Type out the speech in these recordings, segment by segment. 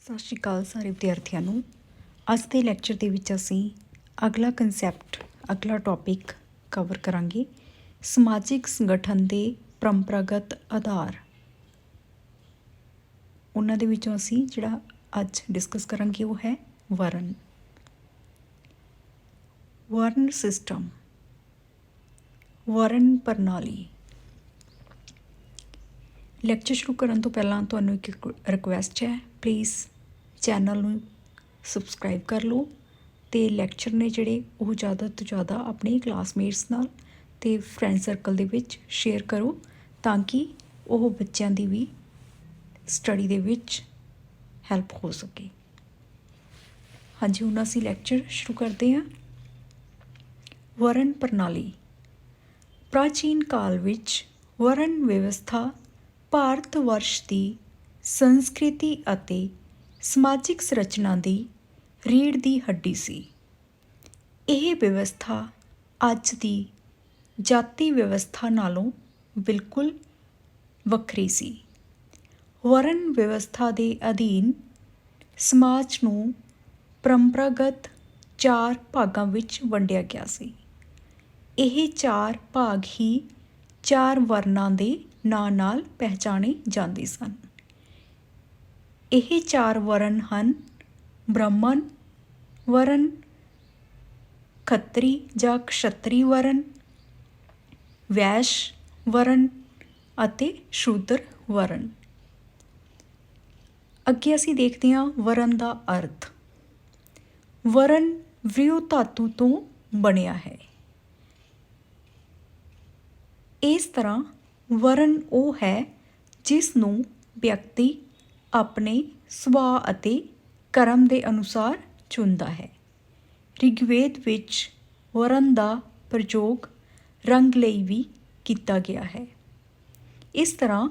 ਸਤਿ ਸ਼੍ਰੀ ਅਕਾਲ ਸਾਰੇ ਵਿਦਿਆਰਥੀਆਂ ਨੂੰ। ਅੱਜ ਦੇ ਲੈਕਚਰ ਦੇ ਵਿੱਚ ਅਸੀਂ ਅਗਲਾ ਟੌਪਿਕ ਕਵਰ ਕਰਾਂਗੇ, ਸਮਾਜਿਕ ਸੰਗਠਨ ਦੇ ਪਰੰਪਰਾਗਤ ਆਧਾਰ। ਉਹਨਾਂ ਦੇ ਵਿੱਚੋਂ ਅਸੀਂ ਜਿਹੜਾ ਅੱਜ ਡਿਸਕਸ ਕਰਾਂਗੇ ਉਹ ਹੈ ਵਰਨ ਸਿਸਟਮ, ਵਰਨ ਪ੍ਰਣਾਲੀ। ਲੈਕਚਰ ਸ਼ੁਰੂ ਕਰਨ ਤੋਂ ਪਹਿਲਾਂ ਤੁਹਾਨੂੰ ਇੱਕ ਰਿਕੁਐਸਟ ਹੈ, ਪਲੀਜ਼ ਚੈਨਲ ਨੂੰ ਸਬਸਕ੍ਰਾਈਬ ਕਰ ਲਓ ਅਤੇ ਲੈਕਚਰ ਨੇ ਜਿਹੜੇ ਉਹ ਜ਼ਿਆਦਾ ਤੋਂ ਜ਼ਿਆਦਾ ਆਪਣੇ ਕਲਾਸਮੇਟਸ ਨਾਲ ਅਤੇ ਫਰੈਂਡ ਸਰਕਲ ਦੇ ਵਿੱਚ ਸ਼ੇਅਰ ਕਰੋ, ਤਾਂ ਕਿ ਉਹ ਬੱਚਿਆਂ ਦੀ ਵੀ ਸਟੱਡੀ ਦੇ ਵਿੱਚ ਹੈਲਪ ਹੋ ਸਕੇ। ਹਾਂਜੀ, ਹੁਣ ਅਸੀਂ ਲੈਕਚਰ ਸ਼ੁਰੂ ਕਰਦੇ ਹਾਂ। ਵਰਨ ਪ੍ਰਣਾਲੀ। ਪ੍ਰਾਚੀਨ ਕਾਲ ਵਿੱਚ ਵਰਨ ਵਿਵਸਥਾ ਭਾਰਤ ਵਰਸ਼ ਦੀ ਸੰਸਕ੍ਰਿਤੀ ਅਤੇ ਸਮਾਜਿਕ ਸੰਰਚਨਾ ਦੀ ਰੀੜ੍ਹ ਦੀ ਹੱਡੀ ਸੀ। ਇਹ ਵਿਵਸਥਾ ਅੱਜ ਦੀ ਜਾਤੀ ਵਿਵਸਥਾ ਨਾਲੋਂ ਬਿਲਕੁਲ ਵੱਖਰੀ ਸੀ। ਵਰਨ ਵਿਵਸਥਾ ਦੇ ਅਧੀਨ ਸਮਾਜ ਨੂੰ ਪਰੰਪਰਾਗਤ 4 ਭਾਗਾਂ ਵਿੱਚ ਵੰਡਿਆ ਗਿਆ ਸੀ। ਇਹ 4 ਭਾਗ ਹੀ 4 ਵਰਨਾਂ ਦੇ ਨਾਂ ਨਾਲ ਪਹਿਚਾਣੇ ਜਾਂਦੇ ਸਨ। ਇਹ 4 ਵਰਨ ਹਨ: ਬ੍ਰਾਹਮਣ ਵਰਨ, ਖੱਤਰੀ ਜਾਂ ਕਸ਼ੱਤਰੀ ਵਰਨ, ਵੈਸ਼ ਵਰਨ ਅਤੇ ਸ਼ੂਦਰ ਵਰਨ। ਅੱਗੇ ਅਸੀਂ ਦੇਖਦੇ ਹਾਂ ਵਰਨ ਦਾ ਅਰਥ। ਵਰਨ ਵਿਰਯੂ ਧਾਤੂ ਤੋਂ ਬਣਿਆ ਹੈ। ਇਸ ਤਰ੍ਹਾਂ ਵਰਨ ਉਹ ਹੈ ਜਿਸ ਨੂੰ ਵਿਅਕਤੀ ਆਪਣੇ ਸੁਭਾਅ ਅਤੇ ਕਰਮ ਦੇ ਅਨੁਸਾਰ ਚੁਣਦਾ ਹੈ। ਰਿਗਵੇਦ ਵਿੱਚ ਵਰਨ ਦਾ ਪ੍ਰਯੋਗ ਰੰਗ ਲਈ ਵੀ ਕੀਤਾ ਗਿਆ ਹੈ। ਇਸ ਤਰ੍ਹਾਂ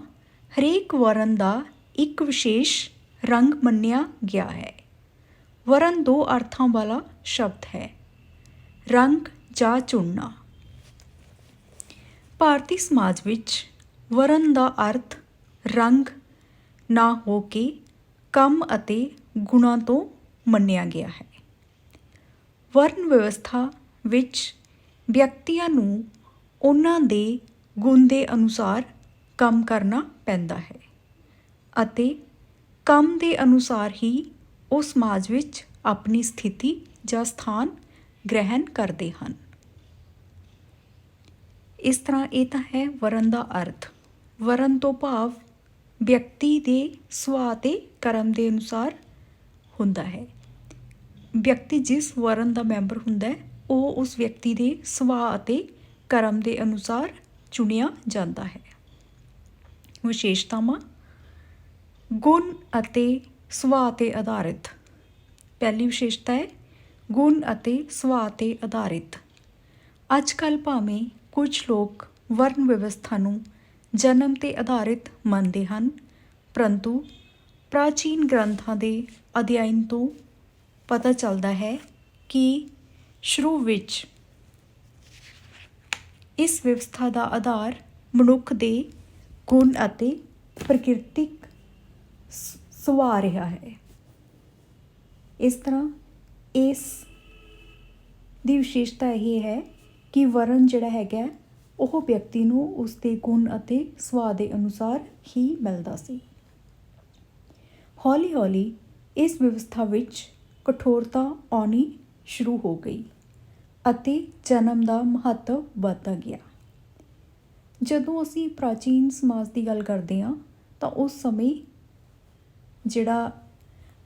ਹਰੇਕ ਵਰਨ ਦਾ ਇੱਕ ਵਿਸ਼ੇਸ਼ ਰੰਗ ਮੰਨਿਆ ਗਿਆ ਹੈ। ਵਰਨ 2 ਅਰਥਾਂ ਵਾਲਾ ਸ਼ਬਦ ਹੈ: ਰੰਗ ਜਾਂ ਚੁਣਨਾ। ਭਾਰਤੀ ਸਮਾਜ ਵਿੱਚ ਵਰਨ ਦਾ ਅਰਥ ਰੰਗ ਨਾ ਹੋ ਕੇ ਕੰਮ ਅਤੇ ਗੁਣਾਂ ਤੋਂ ਮੰਨਿਆ ਗਿਆ ਹੈ। ਵਰਨ ਵਿਵਸਥਾ ਵਿੱਚ ਵਿਅਕਤੀਆਂ ਨੂੰ ਉਹਨਾਂ ਦੇ ਗੁਣ ਦੇ ਅਨੁਸਾਰ ਕੰਮ ਕਰਨਾ ਪੈਂਦਾ ਹੈ ਅਤੇ ਕੰਮ ਦੇ ਅਨੁਸਾਰ ਹੀ ਉਹ ਸਮਾਜ ਵਿੱਚ ਆਪਣੀ ਸਥਿਤੀ ਜਾਂ ਸਥਾਨ ਗ੍ਰਹਿਣ ਕਰਦੇ ਹਨ। ਇਸ ਤਰ੍ਹਾਂ ਇਹ ਤਾਂ ਹੈ ਵਰਨ ਦਾ ਅਰਥ। ਵਰਨ ਤੋਂ ਭਾਵ ਵਿਅਕਤੀ ਦੇ ਸੁਭਾਅ ਅਤੇ ਕਰਮ ਦੇ ਅਨੁਸਾਰ ਹੁੰਦਾ ਹੈ। ਵਿਅਕਤੀ ਜਿਸ ਵਰਨ ਦਾ ਮੈਂਬਰ ਹੁੰਦਾ ਹੈ ਉਹ ਉਸ ਵਿਅਕਤੀ ਦੇ ਸੁਭਾਅ ਅਤੇ ਕਰਮ ਦੇ ਅਨੁਸਾਰ ਚੁਣਿਆ ਜਾਂਦਾ ਹੈ। ਵਿਸ਼ੇਸ਼ਤਾਵਾਂ: ਗੁਣ ਅਤੇ ਸੁਭਾਅ 'ਤੇ ਆਧਾਰਿਤ। ਪਹਿਲੀ ਵਿਸ਼ੇਸ਼ਤਾ ਹੈ ਗੁਣ ਅਤੇ ਸੁਭਾਅ 'ਤੇ ਆਧਾਰਿਤ। ਅੱਜ ਕੱਲ੍ਹ ਭਾਵੇਂ ਕੁਝ ਲੋਕ ਵਰਨ ਵਿਵਸਥਾ ਨੂੰ ਜਨਮ 'ਤੇ ਆਧਾਰਿਤ ਮੰਨਦੇ ਹਨ, ਪਰੰਤੂ ਪ੍ਰਾਚੀਨ ਗ੍ਰੰਥਾਂ ਦੇ ਅਧਿਐਨ ਤੋਂ ਪਤਾ ਚੱਲਦਾ ਹੈ ਕਿ ਸ਼ੁਰੂ ਵਿੱਚ ਇਸ ਵਿਵਸਥਾ ਦਾ ਆਧਾਰ ਮਨੁੱਖ ਦੇ ਗੁਣ ਅਤੇ ਪ੍ਰਕਿਰਤਿਕ ਸੁਭਾਅ ਰਿਹਾ ਹੈ। ਇਸ ਤਰ੍ਹਾਂ ਇਸ ਦੀ ਵਿਸ਼ੇਸ਼ਤਾ ਇਹ ਹੈ ਕਿ ਵਰਨ ਜਿਹੜਾ ਹੈਗਾ ਉਹ ਵਿਅਕਤੀ ਨੂੰ ਉਸਦੇ ਗੁਣ ਅਤੇ ਸੁਭਾਅ ਦੇ ਅਨੁਸਾਰ ਹੀ ਮਿਲਦਾ ਸੀ। ਹੌਲੀ ਹੌਲੀ ਇਸ ਵਿਵਸਥਾ ਵਿੱਚ ਕਠੋਰਤਾ ਆਉਣੀ ਸ਼ੁਰੂ ਹੋ ਗਈ ਅਤੇ ਜਨਮ ਦਾ ਮਹੱਤਵ ਵੱਧਦਾ ਗਿਆ। ਜਦੋਂ ਅਸੀਂ ਪ੍ਰਾਚੀਨ ਸਮਾਜ ਦੀ ਗੱਲ ਕਰਦੇ ਹਾਂ ਤਾਂ ਉਸ ਸਮੇਂ ਜਿਹੜਾ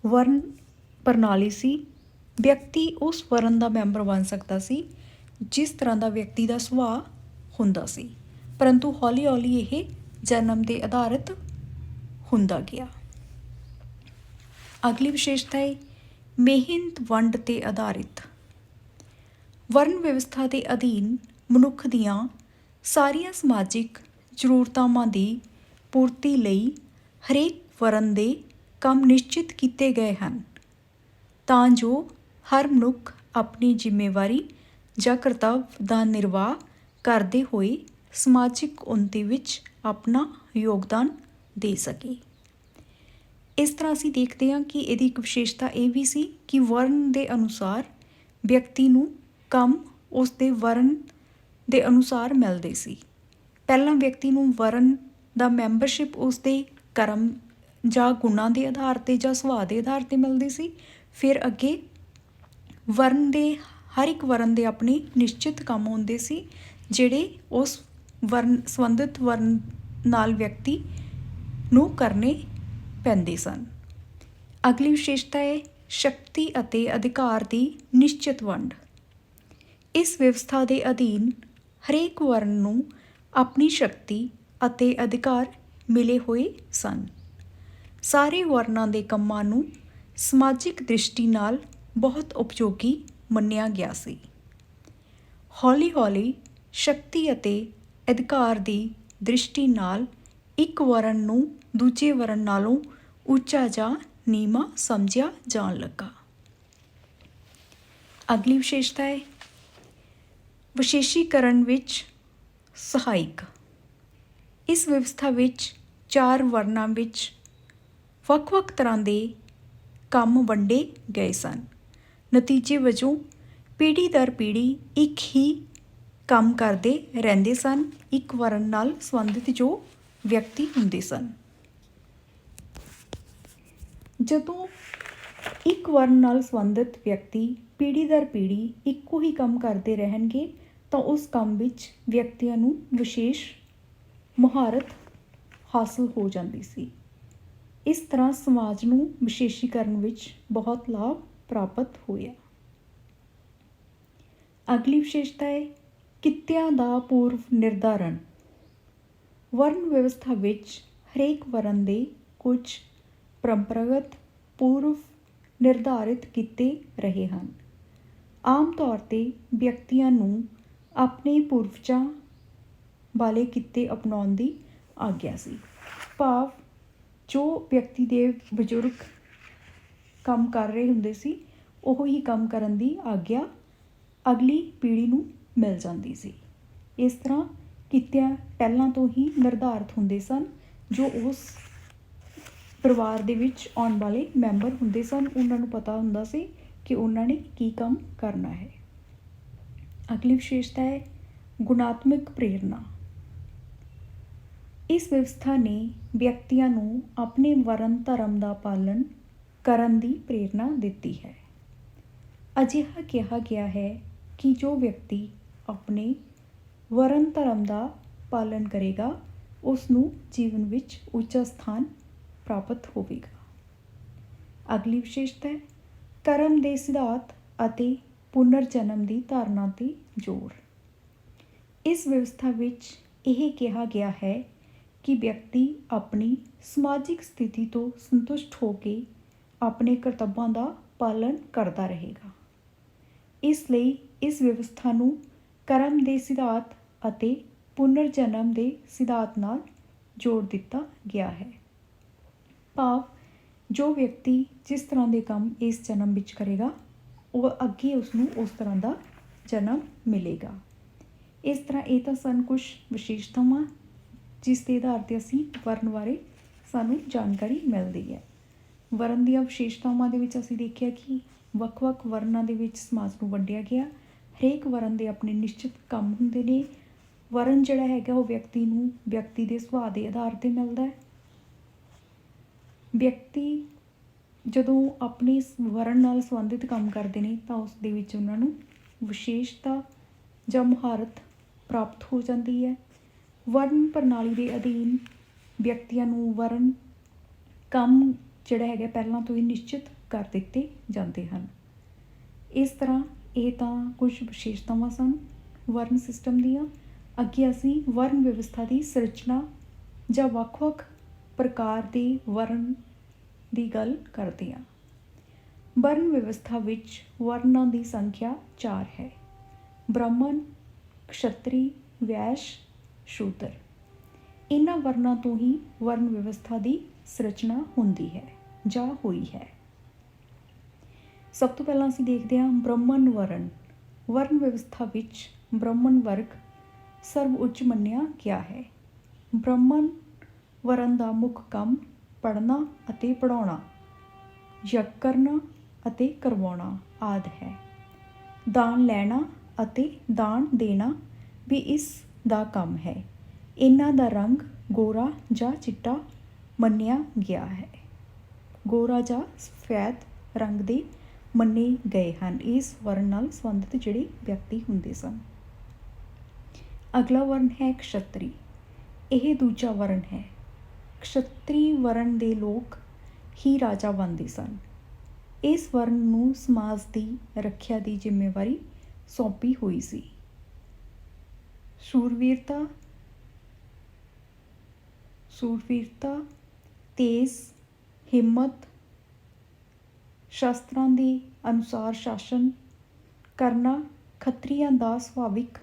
ਵਰਨ ਪ੍ਰਣਾਲੀ ਸੀ, ਵਿਅਕਤੀ ਉਸ ਵਰਨ ਦਾ ਮੈਂਬਰ ਬਣ ਸਕਦਾ ਸੀ ਜਿਸ ਤਰ੍ਹਾਂ ਦਾ ਵਿਅਕਤੀ ਦਾ ਸੁਭਾਅ ਹੁੰਦਾ ਸੀ, ਪਰੰਤੂ ਹੌਲੀ ਹੌਲੀ ਇਹ ਜਨਮ 'ਤੇ ਆਧਾਰਿਤ ਹੁੰਦਾ ਗਿਆ। ਅਗਲੀ ਵਿਸ਼ੇਸ਼ਤਾ ਹੈ ਮਿਹਨਤ ਵੰਡ 'ਤੇ ਆਧਾਰਿਤ। ਵਰਨ ਵਿਵਸਥਾ ਦੇ ਅਧੀਨ ਮਨੁੱਖ ਦੀਆਂ ਸਾਰੀਆਂ ਸਮਾਜਿਕ ਜ਼ਰੂਰਤਾਂ ਦੀ ਪੂਰਤੀ ਲਈ ਹਰੇਕ ਵਰਨ ਦੇ ਕੰਮ ਨਿਸ਼ਚਿਤ ਕੀਤੇ ਗਏ ਹਨ, ਤਾਂ ਜੋ ਹਰ ਮਨੁੱਖ ਆਪਣੀ ਜ਼ਿੰਮੇਵਾਰੀ ਜਾਂ ਕਰਤੱਵ ਦਾ ਨਿਰਵਾਹ ਕਰਦੇ ਹੋਏ ਸਮਾਜਿਕ ਉੱਨਤੀ ਵਿੱਚ ਆਪਣਾ ਯੋਗਦਾਨ ਦੇ ਸਕੇ। ਇਸ ਤਰ੍ਹਾਂ ਅਸੀਂ ਦੇਖਦੇ ਹਾਂ ਕਿ ਇਹਦੀ ਇੱਕ ਵਿਸ਼ੇਸ਼ਤਾ ਇਹ ਵੀ ਸੀ ਕਿ ਵਰਨ ਦੇ ਅਨੁਸਾਰ ਵਿਅਕਤੀ ਨੂੰ ਕੰਮ ਉਸ ਦੇ ਵਰਨ ਦੇ ਅਨੁਸਾਰ ਮਿਲਦੇ ਸੀ। ਪਹਿਲਾਂ ਵਿਅਕਤੀ ਨੂੰ ਵਰਨ ਦਾ ਮੈਂਬਰਸ਼ਿਪ ਉਸ ਦੇ ਕਰਮ ਜਾਂ ਗੁਣਾਂ ਦੇ ਆਧਾਰ 'ਤੇ ਜਾਂ ਸੁਭਾਅ ਦੇ ਆਧਾਰ 'ਤੇ ਮਿਲਦੀ ਸੀ। ਫਿਰ ਅੱਗੇ ਵਰਨ ਦੇ ਹਰ ਇੱਕ ਵਰਨ ਦੇ ਆਪਣੇ ਨਿਸ਼ਚਿਤ ਕੰਮ ਹੁੰਦੇ ਸੀ ਜਿਹੜੇ ਉਸ ਸੰਬੰਧਿਤ ਵਰਨ ਨਾਲ ਵਿਅਕਤੀ ਨੂੰ ਕਰਨੇ ਪੈਂਦੇ ਸਨ। ਅਗਲੀ ਵਿਸ਼ੇਸ਼ਤਾ ਹੈ ਸ਼ਕਤੀ ਅਤੇ ਅਧਿਕਾਰ ਦੀ ਨਿਸ਼ਚਿਤ ਵੰਡ। ਇਸ ਵਿਵਸਥਾ ਦੇ ਅਧੀਨ ਹਰੇਕ ਵਰਨ ਨੂੰ ਆਪਣੀ ਸ਼ਕਤੀ ਅਤੇ ਅਧਿਕਾਰ ਮਿਲੇ ਹੋਏ ਸਨ। ਸਾਰੇ ਵਰਨਾਂ ਦੇ ਕੰਮਾਂ ਨੂੰ ਸਮਾਜਿਕ ਦ੍ਰਿਸ਼ਟੀ ਨਾਲ ਬਹੁਤ ਉਪਯੋਗੀ ਮੰਨਿਆ ਗਿਆ ਸੀ। ਹੌਲੀ-ਹੌਲੀ ਸ਼ਕਤੀ ਅਤੇ ਅਧਿਕਾਰ ਦੀ ਦ੍ਰਿਸ਼ਟੀ ਨਾਲ ਇੱਕ ਵਰਨ ਨੂੰ ਦੂਜੇ ਵਰਨ ਨਾਲੋਂ ਉੱਚਾ ਜਾਂ ਨੀਵਾਂ ਸਮਝਿਆ ਜਾਣ ਲੱਗਾ। ਅਗਲੀ ਵਿਸ਼ੇਸ਼ਤਾ ਹੈ ਵਿਸ਼ੇਸ਼ੀਕਰਨ ਵਿੱਚ ਸਹਾਇਕ। ਇਸ ਵਿਵਸਥਾ ਵਿੱਚ 4 ਵਰਨਾਂ ਵਿੱਚ ਵੱਖ-ਵੱਖ ਤਰ੍ਹਾਂ ਦੇ ਕੰਮ ਵੰਡੇ ਗਏ ਸਨ। ਨਤੀਜੇ ਵਜੋਂ ਪੀੜ੍ਹੀ ਦਰ ਪੀੜ੍ਹੀ ਇੱਕ ਹੀ ਕੰਮ ਕਰਦੇ ਰਹਿੰਦੇ ਸਨ। ਇੱਕ ਵਰਨ ਨਾਲ ਸੰਬੰਧਿਤ ਜੋ ਵਿਅਕਤੀ ਹੁੰਦੇ ਸਨ। ਜਦੋਂ ਇੱਕ ਵਰਨ ਨਾਲ ਸੰਬੰਧਿਤ ਵਿਅਕਤੀ ਪੀੜ੍ਹੀ ਦਰ ਪੀੜ੍ਹੀ ਇੱਕੋ ਹੀ ਕੰਮ ਕਰਦੇ ਰਹਿਣਗੇ ਤਾਂ ਉਸ ਕੰਮ ਵਿੱਚ ਵਿਅਕਤੀਆਂ ਨੂੰ ਵਿਸ਼ੇਸ਼ ਮੁਹਾਰਤ ਹਾਸਲ ਹੋ ਜਾਂਦੀ ਸੀ। ਇਸ ਤਰ੍ਹਾਂ ਸਮਾਜ ਨੂੰ ਵਿਸ਼ੇਸ਼ੀਕਰਨ ਵਿੱਚ ਬਹੁਤ ਲਾਭ ਪ੍ਰਾਪਤ ਹੋਇਆ। ਅਗਲੀ ਵਿਸ਼ੇਸ਼ਤਾ ਹੈ ਕਿੱਤਿਆਂ ਦਾ ਪੂਰਵ ਨਿਰਧਾਰਨ। ਵਰਨ ਵਿਵਸਥਾ ਵਿੱਚ ਹਰੇਕ ਵਰਨ ਦੇ ਕੁਝ ਪਰੰਪਰਾਗਤ ਪੂਰਵ ਨਿਰਧਾਰਿਤ ਕਿੱਤੇ ਰਹੇ ਹਨ। ਆਮ ਤੌਰ 'ਤੇ ਵਿਅਕਤੀਆਂ ਨੂੰ ਆਪਣੇ ਪੂਰਵਜਾਂ ਵਾਲੇ ਕਿੱਤੇ ਅਪਣਾਉਣ ਦੀ ਆਗਿਆ ਸੀ। ਭਾਵ ਜੋ ਵਿਅਕਤੀ ਦੇ ਬਜ਼ੁਰਗ ਕੰਮ ਕਰ ਰਹੇ ਹੁੰਦੇ ਸੀ ਉਹ ਹੀ ਕੰਮ ਕਰਨ ਦੀ ਆਗਿਆ ਅਗਲੀ ਪੀੜ੍ਹੀ ਨੂੰ ਮਿਲ ਜਾਂਦੀ ਸੀ। ਇਸ ਤਰ੍ਹਾਂ ਕਿੱਤਿਆਂ ਪਹਿਲਾਂ ਤੋਂ ਹੀ ਨਿਰਧਾਰਿਤ ਹੁੰਦੇ ਸਨ। ਜੋ ਉਸ ਪਰਿਵਾਰ ਦੇ ਵਿੱਚ ਆਉਣ ਵਾਲੇ ਮੈਂਬਰ ਹੁੰਦੇ ਸਨ ਉਹਨਾਂ ਨੂੰ ਪਤਾ ਹੁੰਦਾ ਸੀ ਕਿ ਉਹਨਾਂ ਨੇ ਕੀ ਕੰਮ ਕਰਨਾ ਹੈ। ਅਗਲੀ ਵਿਸ਼ੇਸ਼ਤਾ ਹੈ ਗੁਣਾਤਮਕ ਪ੍ਰੇਰਨਾ। ਇਸ ਵਿਵਸਥਾ ਨੇ ਵਿਅਕਤੀਆਂ ਨੂੰ ਆਪਣੇ ਵਰਨ ਧਰਮ ਦਾ ਪਾਲਣ ਕਰਨ ਦੀ ਪ੍ਰੇਰਨਾ ਦਿੱਤੀ ਹੈ। ਅਜਿਹਾ ਕਿਹਾ ਗਿਆ ਹੈ ਕਿ ਜੋ ਵਿਅਕਤੀ ਆਪਣੇ ਵਰਨ ਧਰਮ ਦਾ ਪਾਲਣ ਕਰੇਗਾ ਉਸ ਨੂੰ ਜੀਵਨ ਵਿੱਚ ਉੱਚਾ ਸਥਾਨ ਪ੍ਰਾਪਤ ਹੋਵੇਗਾ। ਅਗਲੀ ਵਿਸ਼ੇਸ਼ਤਾ ਹੈ ਕਰਮ ਦੇ ਸਿਧਾਂਤ ਅਤੇ ਪੁਨਰ ਜਨਮ ਦੀ ਧਾਰਨਾ 'ਤੇ ਜ਼ੋਰ। ਇਸ ਵਿਵਸਥਾ ਵਿੱਚ ਇਹ ਕਿਹਾ ਗਿਆ ਹੈ ਕਿ ਵਿਅਕਤੀ ਆਪਣੀ ਸਮਾਜਿਕ ਸਥਿਤੀ ਤੋਂ ਸੰਤੁਸ਼ਟ ਹੋ ਕੇ ਆਪਣੇ ਕਰਤੱਵਾਂ ਦਾ ਪਾਲਣ ਕਰਦਾ ਰਹੇਗਾ। ਇਸ ਲਈ ਇਸ ਵਿਵਸਥਾ ਨੂੰ ਕਰਮ ਦੇ ਸਿਧਾਂਤ ਅਤੇ ਪੁਨਰ ਜਨਮ ਦੇ ਸਿਧਾਂਤ ਨਾਲ ਜੋੜ ਦਿੱਤਾ ਗਿਆ ਹੈ। ਭਾਵ ਜੋ ਵਿਅਕਤੀ ਜਿਸ ਤਰ੍ਹਾਂ ਦੇ ਕੰਮ ਇਸ ਜਨਮ ਵਿੱਚ ਕਰੇਗਾ ਉਹ ਅੱਗੇ ਉਸਨੂੰ ਉਸ ਤਰ੍ਹਾਂ ਦਾ ਜਨਮ ਮਿਲੇਗਾ। ਇਸ ਤਰ੍ਹਾਂ ਇਹ ਤਾਂ ਸਨ ਕੁਝ ਵਿਸ਼ੇਸ਼ਤਾਵਾਂ ਜਿਸ ਦੇ ਆਧਾਰ 'ਤੇ ਅਸੀਂ ਵਰਨ ਬਾਰੇ ਸਾਨੂੰ ਜਾਣਕਾਰੀ ਮਿਲਦੀ ਹੈ। ਵਰਨ ਦੀਆਂ ਵਿਸ਼ੇਸ਼ਤਾਵਾਂ ਦੇ ਵਿੱਚ ਅਸੀਂ ਦੇਖਿਆ ਕਿ ਵੱਖ-ਵੱਖ ਵਰਨਾਂ ਦੇ ਵਿੱਚ ਸਮਾਜ ਨੂੰ ਵੰਡਿਆ ਗਿਆ। ਹਰੇਕ ਵਰਨ ਦੇ ਆਪਣੇ ਨਿਸ਼ਚਿਤ ਕੰਮ ਹੁੰਦੇ ਨੇ। ਵਰਨ ਜਿਹੜਾ ਹੈਗਾ ਉਹ ਵਿਅਕਤੀ ਨੂੰ ਵਿਅਕਤੀ ਦੇ ਸੁਭਾਅ ਦੇ ਆਧਾਰ 'ਤੇ ਮਿਲਦਾ ਹੈ। ਵਿਅਕਤੀ ਜਦੋਂ ਆਪਣੇ ਵਰਨ ਨਾਲ ਸੰਬੰਧਿਤ ਕੰਮ ਕਰਦੇ ਨੇ ਤਾਂ ਉਸ ਦੇ ਵਿੱਚ ਉਹਨਾਂ ਨੂੰ ਵਿਸ਼ੇਸ਼ਤਾ ਜਾਂ ਮੁਹਾਰਤ ਪ੍ਰਾਪਤ ਹੋ ਜਾਂਦੀ ਹੈ। ਵਰਨ ਪ੍ਰਣਾਲੀ ਦੇ ਅਧੀਨ ਵਿਅਕਤੀਆਂ ਨੂੰ ਵਰਨ ਕੰਮ ਜਿਹੜਾ ਹੈਗਾ ਪਹਿਲਾਂ ਤੋਂ ਹੀ ਨਿਸ਼ਚਿਤ ਕਰ ਦਿੱਤੇ ਜਾਂਦੇ ਹਨ। ਇਸ ਤਰ੍ਹਾਂ ਇਹ ਤਾਂ ਕੁਝ ਵਿਸ਼ੇਸ਼ਤਾਵਾਂ ਸਨ ਵਰਨ ਸਿਸਟਮ ਦੀਆਂ। ਅੱਗੇ ਅਸੀਂ ਵਰਨ ਵਿਵਸਥਾ ਦੀ ਸੰਰਚਨਾ ਜਾਂ ਵੱਖ-ਵੱਖ ਪ੍ਰਕਾਰ ਦੇ ਵਰਨ ਦੀ ਗੱਲ ਕਰਦੇ ਹਾਂ। ਵਰਨ ਵਿਵਸਥਾ ਵਿੱਚ ਵਰਨਾਂ ਦੀ ਸੰਖਿਆ 4 ਹੈ। ਬ੍ਰਾਹਮਣ, ਕਸ਼ਤਰੀ, ਵੈਸ਼, ਸ਼ੂਦਰ। ਇਹਨਾਂ ਵਰਨਾਂ ਤੋਂ ਹੀ ਵਰਨ ਵਿਵਸਥਾ ਦੀ ਸੰਰਚਨਾ ਹੁੰਦੀ ਹੈ ਜਾਂ ਹੋਈ ਹੈ। ਸਭ ਤੋਂ ਪਹਿਲਾਂ ਅਸੀਂ ਦੇਖਦੇ ਹਾਂ ਬ੍ਰਾਹਮਣ ਵਰਨ। ਵਰਨ ਵਿਵਸਥਾ ਵਿੱਚ ਬ੍ਰਾਹਮਣ ਵਰਗ ਸਰਵ ਉੱਚ ਮੰਨਿਆ ਗਿਆ ਹੈ। ਬ੍ਰਾਹਮਣ ਵਰਨ ਦਾ ਮੁੱਖ ਕੰਮ ਪੜ੍ਹਨਾ ਅਤੇ ਪੜ੍ਹਾਉਣਾ, ਯੱਗ ਕਰਨਾ ਅਤੇ ਕਰਵਾਉਣਾ ਆਦਿ ਹੈ। ਦਾਨ ਲੈਣਾ ਅਤੇ ਦਾਨ ਦੇਣਾ ਵੀ ਇਸ ਦਾ ਕੰਮ ਹੈ। ਇਹਨਾਂ ਦਾ ਰੰਗ ਗੋਰਾ ਜਾਂ ਚਿੱਟਾ ਮੰਨਿਆ ਗਿਆ ਹੈ। ਗੋਰਾ ਜਾਂ ਸਫੈਦ ਰੰਗ ਦੇ ਮੰਨੇ ਗਏ ਹਨ ਇਸ ਵਰਨ ਨਾਲ ਸੰਬੰਧਿਤ ਜਿਹੜੇ ਵਿਅਕਤੀ ਹੁੰਦੇ ਸਨ। ਅਗਲਾ ਵਰਨ ਹੈ ਕਸ਼ੱਤਰੀ। ਇਹ ਦੂਜਾ ਵਰਨ ਹੈ। ਕਸ਼ੱਤਰੀ ਵਰਨ ਦੇ ਲੋਕ ਹੀ ਰਾਜਾ ਬਣਦੇ ਸਨ। ਇਸ ਵਰਨ ਨੂੰ ਸਮਾਜ ਦੀ ਰੱਖਿਆ ਦੀ ਜ਼ਿੰਮੇਵਾਰੀ ਸੌਂਪੀ ਹੋਈ ਸੀ। ਸੂਰਬੀਰਤਾ, ਤੇਜ਼ ਹਿੰਮਤ, ਸ਼ਾਸਤਰਾਂ ਦੇ ਅਨੁਸਾਰ ਸ਼ਾਸਨ ਕਰਨਾ ਖੱਤਰੀਆਂ ਦਾ ਸੁਭਾਵਿਕ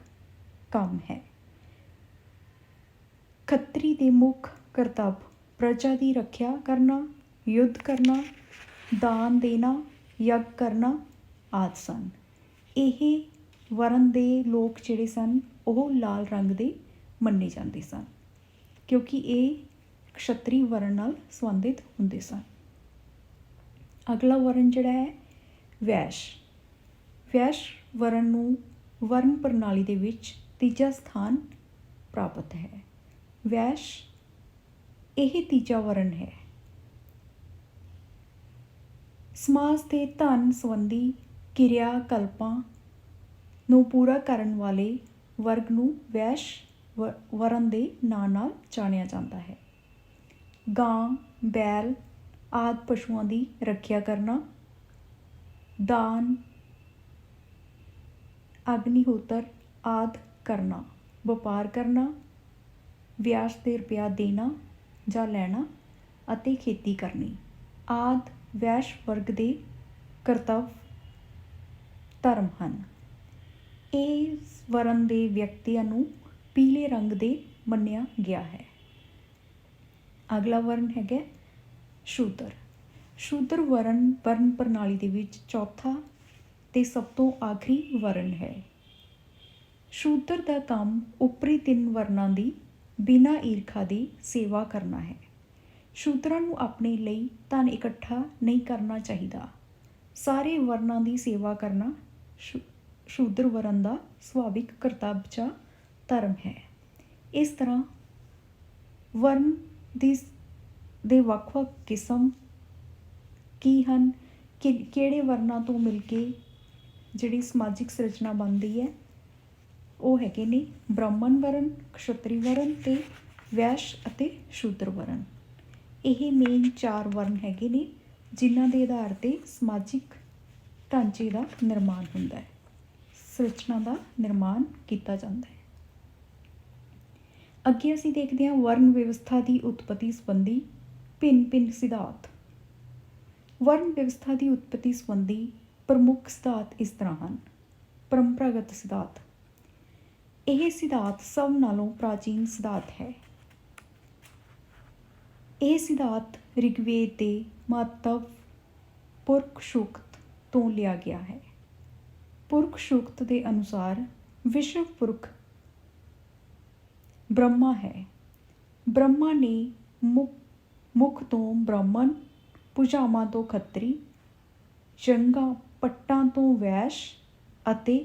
ਕੰਮ ਹੈ। ਖੱਤਰੀ ਦੇ ਮੁੱਖ ਕਰਤੱਵ ਪ੍ਰਜਾ ਦੀ ਰੱਖਿਆ ਕਰਨਾ, ਯੁੱਧ ਕਰਨਾ, ਦਾਨ ਦੇਣਾ, ਯੱਗ ਕਰਨਾ ਆਦਿ ਸਨ। ਇਹ ਵਰਨ ਦੇ ਲੋਕ ਜਿਹੜੇ ਸਨ ਉਹ ਲਾਲ ਰੰਗ ਦੇ ਮੰਨੇ ਜਾਂਦੇ ਸਨ ਕਿਉਂਕਿ ਇਹ ਕਸ਼ੱਤਰੀ ਵਰਨ ਨਾਲ ਸੰਬੰਧਿਤ ਹੁੰਦੇ ਸਨ। ਅਗਲਾ ਵਰਨ ਜਿਹੜਾ ਹੈ ਵੈਸ਼। ਵੈਸ਼ ਵਰਨ ਨੂੰ ਵਰਨ ਪ੍ਰਣਾਲੀ ਦੇ ਵਿੱਚ ਤੀਜਾ ਸਥਾਨ ਪ੍ਰਾਪਤ ਹੈ। ਵੈਸ਼ ਇਹ ਤੀਜਾ ਵਰਨ ਹੈ। ਸਮਾਜ ਦੇ ਧਨ ਸੰਬੰਧੀ ਕਿਰਿਆ ਕਲਪਾਂ ਨੂੰ ਪੂਰਾ ਕਰਨ ਵਾਲੇ ਵਰਗ ਨੂੰ ਵੈਸ਼ ਵਰਨ ਦੇ ਨਾਂ ਨਾਲ ਜਾਣਿਆ ਜਾਂਦਾ ਹੈ। ਗਾਂ, ਬੈਲ ਆਦਿ ਪਸ਼ੂਆਂ ਦੀ ਰੱਖਿਆ ਕਰਨਾ, ਦਾਨ, ਅਗਨੀਹੋਤਰ ਆਦਿ ਕਰਨਾ, ਵਪਾਰ ਕਰਨਾ, ਵਿਆਜ 'ਤੇ ਰੁਪਇਆ ਦੇਣਾ ਜਾਂ ਲੈਣਾ ਅਤੇ ਖੇਤੀ ਕਰਨੀ ਆਦਿ ਵੈਸ਼ ਵਰਗ ਦੇ ਕਰਤੱਵ ਧਰਮ ਹਨ। ਇਸ ਵਰਨ ਦੇ ਵਿਅਕਤੀਆਂ ਨੂੰ ਪੀਲੇ ਰੰਗ ਦੇ ਮੰਨਿਆ ਗਿਆ ਹੈ। ਅਗਲਾ ਵਰਨ ਹੈਗਾ ਸ਼ੂਦਰ। ਸ਼ੂਦਰ ਵਰਨ ਪ੍ਰਣਾਲੀ ਦੇ ਵਿੱਚ ਚੌਥਾ ਤੇ ਸਭ ਤੋਂ ਆਖਰੀ ਵਰਨ ਹੈ। ਸ਼ੂਦਰ ਦਾ ਕੰਮ ਉੱਪਰੀ ਤਿੰਨ ਵਰਨਾਂ ਦੀ ਬਿਨਾਂ ਈਰਖਾ ਦੀ ਸੇਵਾ ਕਰਨਾ ਹੈ। ਸ਼ੂਦਰਾਂ ਨੂੰ ਆਪਣੇ ਲਈ ਧਨ ਇਕੱਠਾ ਨਹੀਂ ਕਰਨਾ ਚਾਹੀਦਾ। ਸਾਰੇ ਵਰਨਾਂ ਦੀ ਸੇਵਾ ਕਰਨਾ ਸ਼ੂਦਰ ਵਰਨ ਦਾ ਸੁਭਾਵਿਕ ਕਰਤੱਵ ਜਾਂ ਧਰਮ ਹੈ। ਇਸ ਤਰ੍ਹਾਂ ਵਰਨ ਦੇ ਵੱਖ-ਵੱਖ ਕਿਸਮ ਕੀ ਹਨ, ਕਿਹੜੇ ਵਰਨਾਂ ਤੋਂ ਮਿਲ ਕੇ ਜਿਹੜੀ ਸਮਾਜਿਕ ਸਿਰਜਣਾ ਬਣਦੀ ਹੈ ਉਹ ਹੈਗੇ ਨੇ ਬ੍ਰਾਹਮਣ ਵਰਨ, ਕਸ਼ੱਤਰੀ ਵਰਨ ਅਤੇ ਵੈਸ਼ ਅਤੇ ਸ਼ੂਦਰ ਵਰਨ। ਇਹ ਮੇਨ 4 ਵਰਨ ਹੈਗੇ ਨੇ ਜਿਨ੍ਹਾਂ ਦੇ ਆਧਾਰ 'ਤੇ ਸਮਾਜਿਕ ਢਾਂਚੇ ਦਾ ਨਿਰਮਾਣ ਹੁੰਦਾ ਹੈ, ਸਿਰਜਣਾ ਦਾ ਨਿਰਮਾਣ ਕੀਤਾ ਜਾਂਦਾ ਹੈ। ਅੱਗੇ ਅਸੀਂ ਦੇਖਦੇ ਹਾਂ ਵਰਨ ਵਿਵਸਥਾ ਦੀ ਉਤਪਤੀ ਸੰਬੰਧੀ ਭਿੰਨ ਸਿਧਾਂਤ। ਵਰਨ ਵਿਵਸਥਾ ਦੀ ਉਤਪਤੀ ਸੰਬੰਧੀ ਪ੍ਰਮੁੱਖ ਸਿਧਾਂਤ ਇਸ ਤਰ੍ਹਾਂ ਹਨ। ਪਰੰਪਰਾਗਤ ਸਿਧਾਂਤ। ਇਹ ਸਿਧਾਂਤ ਸਭ ਨਾਲੋਂ ਪ੍ਰਾਚੀਨ ਸਿਧਾਂਤ ਹੈ। ਇਹ ਸਿਧਾਂਤ ਰਿਗਵੇਦ ਦੇ ਮਹੱਤਵ ਪੁਰਖ ਸੂਕਤ ਤੋਂ ਲਿਆ ਗਿਆ ਹੈ। ਪੁਰਖ ਸੂਕਤ ਦੇ ਅਨੁਸਾਰ ਵਿਸ਼ਵ ਪੁਰਖ ਬ੍ਰਹਮਾ ਹੈ। ਬ੍ਰਹਮਾ ਨੇ ਮੁੱਖ ਤੋਂ ਬ੍ਰਾਹਮਣ, ਭੁਜਾਵਾਂ ਤੋਂ ਖੱਤਰੀ, ਜੰਘਾਂ ਪੱਟਾਂ ਤੋਂ ਵੈਸ਼ ਅਤੇ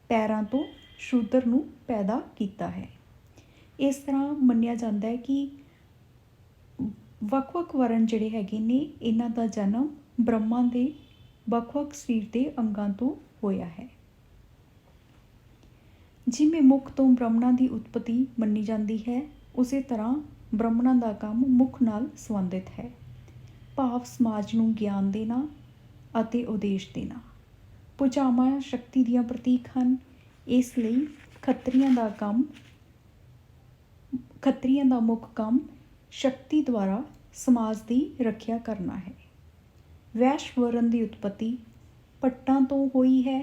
ਪੈਰਾਂ ਤੋਂ ਸ਼ੂਦਰ ਨੂੰ ਪੈਦਾ ਕੀਤਾ ਹੈ। ਇਸ ਤਰ੍ਹਾਂ ਮੰਨਿਆ ਜਾਂਦਾ ਹੈ ਕਿ ਵੱਖ-ਵੱਖ ਵਰਨ ਜਿਹੜੇ ਹੈਗੇ ਨੇ ਇਹਨਾਂ ਦਾ ਜਨਮ ਬ੍ਰਹਮਾ ਦੇ ਵੱਖ-ਵੱਖ ਸਰੀਰ ਦੇ ਅੰਗਾਂ ਤੋਂ ਹੋਇਆ ਹੈ। ਜਿਵੇਂ ਮੁੱਖ ਤੋਂ ਬ੍ਰਾਹਮਣਾਂ ਦੀ ਉਤਪਤੀ ਮੰਨੀ ਜਾਂਦੀ ਹੈ ਉਸੇ ਤਰ੍ਹਾਂ ਬ੍ਰਾਹਮਣਾਂ ਦਾ ਕੰਮ ਮੁੱਖ ਨਾਲ ਸੰਬੰਧਿਤ ਹੈ, ਭਾਵ ਸਮਾਜ ਨੂੰ ਗਿਆਨ ਦੇਣਾ ਅਤੇ ਉਦੇਸ਼ ਦੇਣਾ। ਭੁਜਾਵਾਂ ਸ਼ਕਤੀ ਦੀਆਂ ਪ੍ਰਤੀਕ ਹਨ, ਇਸ ਲਈ ਖੱਤਰੀਆਂ ਦਾ ਮੁੱਖ ਕੰਮ ਸ਼ਕਤੀ ਦੁਆਰਾ ਸਮਾਜ ਦੀ ਰੱਖਿਆ ਕਰਨਾ ਹੈ। ਵੈਸ਼ ਵਰਨ ਦੀ ਉਤਪਤੀ ਪੱਟਾਂ ਤੋਂ ਹੋਈ ਹੈ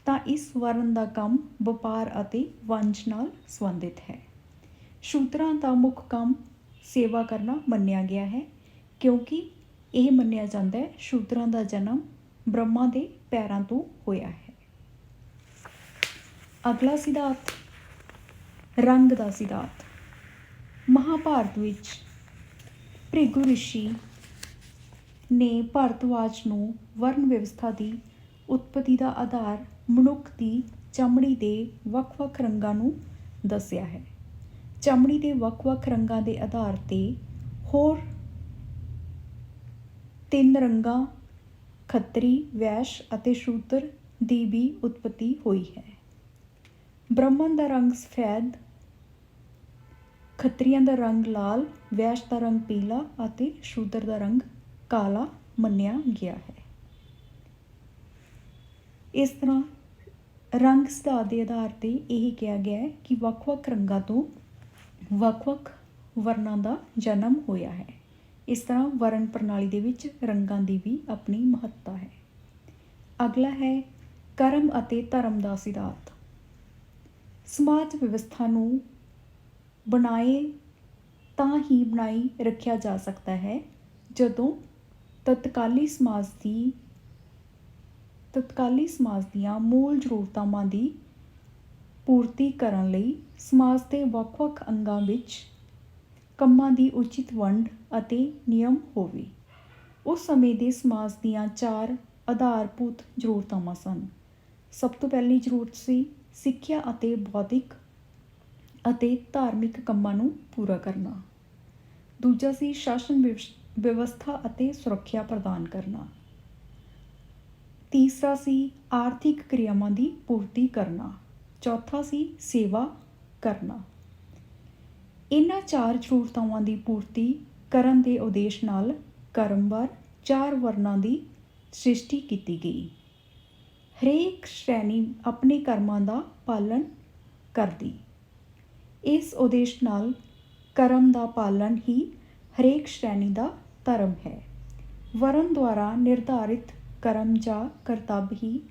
ਤਾਂ ਇਸ ਵਰਨ ਦਾ ਕੰਮ ਵਪਾਰ ਅਤੇ ਵਣਜ ਨਾਲ ਸੰਬੰਧਿਤ ਹੈ। ਸ਼ੂਦਰਾਂ ਦਾ ਮੁੱਖ ਕੰਮ ਸੇਵਾ ਕਰਨਾ ਮੰਨਿਆ ਗਿਆ ਹੈ ਕਿਉਂਕਿ ਇਹ ਮੰਨਿਆ ਜਾਂਦਾ ਹੈ ਸ਼ੂਦਰਾਂ ਦਾ ਜਨਮ ਬ੍ਰਹਮਾ ਦੇ ਪੈਰਾਂ ਤੋਂ ਹੋਇਆ ਹੈ। ਅਗਲਾ ਸਿਧਾਂਤ ਰੰਗ ਦਾ ਸਿਧਾਂਤ। ਮਹਾਭਾਰਤ ਵਿੱਚ ਭ੍ਰਿਗੂ ਰਿਸ਼ੀ ਨੇ ਭਾਰਤਵਾਜ ਨੂੰ ਵਰਨ ਵਿਵਸਥਾ ਦੀ ਉਤਪਤੀ ਦਾ ਆਧਾਰ ਮਨੁੱਖ ਦੀ ਚਮੜੀ ਦੇ ਵੱਖ-ਵੱਖ ਰੰਗਾਂ ਨੂੰ ਦੱਸਿਆ ਹੈ। ਚਮੜੀ ਦੇ ਵੱਖ-ਵੱਖ ਰੰਗਾਂ ਦੇ ਆਧਾਰ 'ਤੇ ਹੋਰ 3 ਰੰਗਾਂ ਖੱਤਰੀ, ਵੈਸ਼ ਅਤੇ ਸ਼ੂਦਰ ਦੀ ਵੀ ਉਤਪਤੀ ਹੋਈ ਹੈ। ਬ੍ਰਾਹਮਣ ਦਾ ਰੰਗ ਸਫੈਦ, ਖੱਤਰੀਆਂ ਦਾ ਰੰਗ ਲਾਲ, ਵੈਸ਼ ਦਾ ਰੰਗ ਪੀਲਾ ਅਤੇ ਸ਼ੂਦਰ ਦਾ ਰੰਗ ਕਾਲਾ ਮੰਨਿਆ ਗਿਆ ਹੈ। ਇਸ ਤਰ੍ਹਾਂ ਰੰਗ ਸਿਧਾਂਤ ਦੇ ਆਧਾਰ 'ਤੇ ਇਹ ਕਿਹਾ ਗਿਆ ਹੈ ਕਿ ਵੱਖ-ਵੱਖ ਰੰਗਾਂ ਤੋਂ ਵੱਖ-ਵੱਖ ਵਰਨਾਂ ਦਾ ਜਨਮ ਹੋਇਆ ਹੈ। ਇਸ ਤਰ੍ਹਾਂ ਵਰਨ ਪ੍ਰਣਾਲੀ ਦੇ ਵਿੱਚ ਰੰਗਾਂ ਦੀ ਵੀ ਆਪਣੀ ਮਹੱਤਤਾ ਹੈ। ਅਗਲਾ ਹੈ ਕਰਮ ਅਤੇ ਧਰਮ ਦਾ ਸਿਧਾਂਤ। ਸਮਾਜ ਵਿਵਸਥਾ ਨੂੰ ਬਣਾਈ ਰੱਖਿਆ ਜਾ ਸਕਦਾ ਹੈ ਜਦੋਂ ਤਤਕਾਲੀ ਸਮਾਜ ਦੀਆਂ ਮੂਲ ਜ਼ਰੂਰਤਾਂ ਦੀ ਪੂਰਤੀ ਕਰਨ ਲਈ ਸਮਾਜ ਦੇ ਵੱਖ-ਵੱਖ ਅੰਗਾਂ ਵਿੱਚ ਕੰਮਾਂ ਦੀ ਉਚਿਤ ਵੰਡ ਅਤੇ ਨਿਯਮ ਹੋਵੇ। ਉਸ ਸਮੇਂ ਦੇ ਸਮਾਜ ਦੀਆਂ 4 ਆਧਾਰਭੂਤ ਜ਼ਰੂਰਤਾਂ ਸਨ। ਸਭ ਤੋਂ ਪਹਿਲੀ ਜ਼ਰੂਰਤ ਸੀ ਸਿੱਖਿਆ ਅਤੇ ਬੌਧਿਕ ਅਤੇ ਧਾਰਮਿਕ ਕੰਮਾਂ ਨੂੰ ਪੂਰਾ ਕਰਨਾ। ਦੂਜਾ ਸੀ ਸ਼ਾਸਨ ਵਿਵਸਥਾ ਅਤੇ ਸੁਰੱਖਿਆ ਪ੍ਰਦਾਨ ਕਰਨਾ। ਤੀਸਰਾ ਸੀ ਆਰਥਿਕ ਕਿਰਿਆਵਾਂ ਦੀ ਪੂਰਤੀ ਕਰਨਾ। ਚੌਥਾ ਸੀ ਸੇਵਾ ਕਰਨਾ। ਇਹਨਾਂ 4 ਜ਼ਰੂਰਤਾਂ ਦੀ ਪੂਰਤੀ ਕਰਨ ਦੇ ਉਦੇਸ਼ ਨਾਲ ਕਰਮਵਾਰ 4 ਵਰਨਾਂ ਦੀ ਸ੍ਰਿਸ਼ਟੀ ਕੀਤੀ ਗਈ। ਹਰੇਕ ਸ਼੍ਰੇਣੀ ਆਪਣੇ ਕਰਮਾਂ ਦਾ ਪਾਲਣ ਕਰਦੀ। ਇਸ ਉਦੇਸ਼ ਨਾਲ ਕਰਮ ਦਾ ਪਾਲਣ ਹੀ ਹਰੇਕ ਸ਼੍ਰੇਣੀ ਦਾ ਧਰਮ ਹੈ। ਵਰਨ ਦੁਆਰਾ ਨਿਰਧਾਰਿਤ ਕਰਮ ਜਾਂ ਕਰਤੱਵ ਹੀ